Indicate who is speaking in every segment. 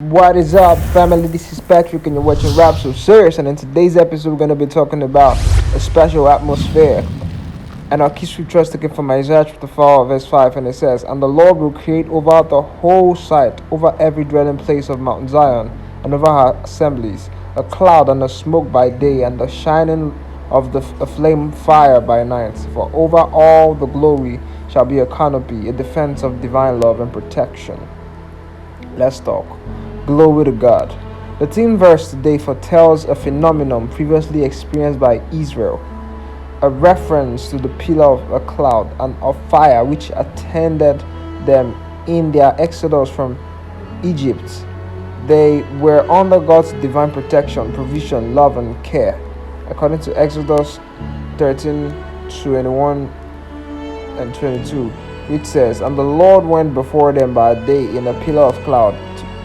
Speaker 1: What is up, family? This is Patrick, and you're watching Rhapso Series. And in today's episode, we're going to be talking about a special atmosphere. And our key scripture is taken from Isaiah chapter 4, verse 5, and it says, "And the Lord will create over the whole site, over every dwelling place of Mount Zion, and over her assemblies, a cloud and a smoke by day, and the shining of a flame fire by night. For over all the glory shall be a canopy, a defense of divine love and protection." Let's talk. Glory to God. The theme verse today foretells a phenomenon previously experienced by Israel, a reference to the pillar of a cloud and of fire which attended them in their exodus from Egypt. They were under God's divine protection, provision, love, and care, according to Exodus 13:21 and 22, which says, "And the Lord went before them by day in a pillar of cloud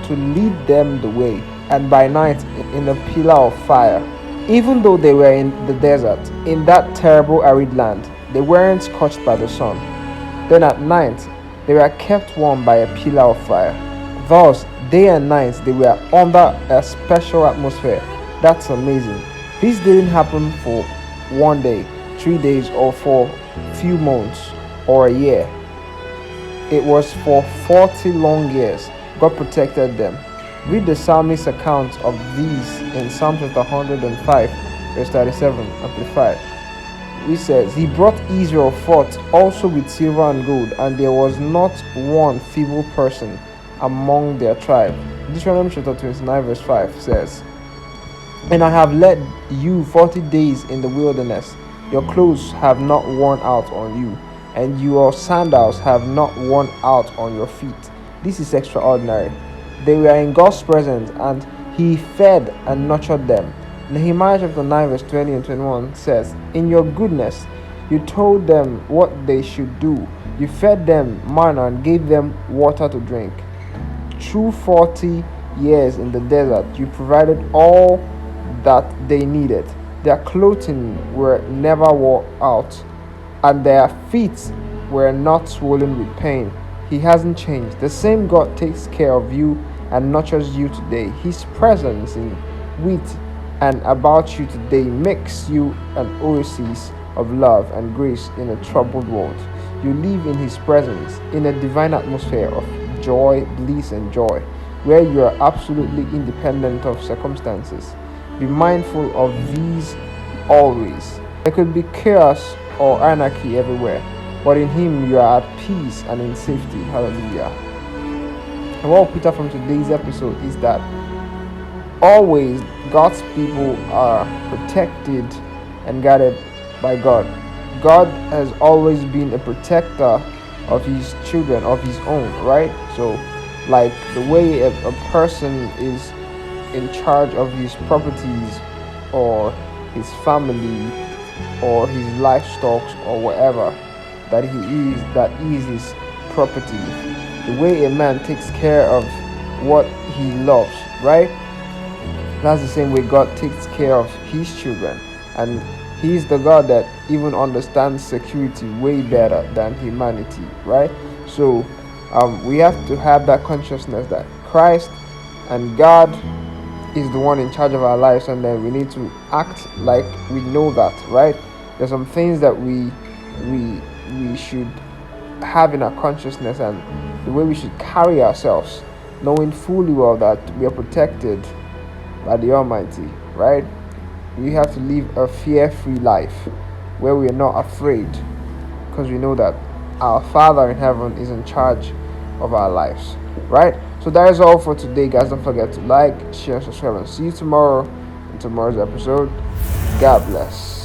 Speaker 1: to lead them the way, and by night in a pillar of fire." Even though they were in the desert, in that terrible arid land, they weren't scorched by the sun. Then at night, they were kept warm by a pillar of fire. Thus, day and night, they were under a special atmosphere. That's amazing. This didn't happen for one day, 3 days, or for few months or a year. It was for 40 long years. God protected them. Read the psalmist's account of these in Psalm chapter 105, verse 37, amplified. He says, "He brought Israel forth also with silver and gold, and there was not one feeble person among their tribe." Deuteronomy chapter 29, verse 5 says, "And I have led you 40 days in the wilderness. Your clothes have not worn out on you, and your sandals have not worn out on your feet." This is extraordinary. They were in God's presence, and He fed and nurtured them. Nehemiah chapter 9, verse 20 and 21 says, "In your goodness you told them what they should do. You fed them manna and gave them water to drink." Through 40 years in the desert, you provided all that they needed. Their clothing were never wore out, and their feet were not swollen with pain. He hasn't changed. The same God takes care of you and nurtures you today. His presence in, with, and about you today makes you an oasis of love and grace in a troubled world. You live in His presence in a divine atmosphere of joy, bliss, and joy, where you are absolutely independent of circumstances. Be mindful of these always. There could be chaos or anarchy everywhere, but in Him you are at peace and in safety. Hallelujah. And what we pick up from today's episode is that always God's people are protected and guarded by God. God has always been a protector of His children, of His own, right? So, like the way a person is in charge of his properties or his family or his livestock or whatever that that is his property, the way a man takes care of what he loves, right? That's the same way God takes care of His children, and He's the God that even understands security way better than humanity, right? So we have to have that consciousness that Christ and God is the one in charge of our lives, and then we need to act like we know that, right? There's some things that we should have in our consciousness, and the way we should carry ourselves, knowing fully well that we are protected by the Almighty, right? We have to live a fear-free life where we are not afraid, because we know that our Father in heaven is in charge of our lives, right? So that is all for today, guys. Don't forget to like, share, and subscribe, and see you tomorrow in tomorrow's episode. God bless.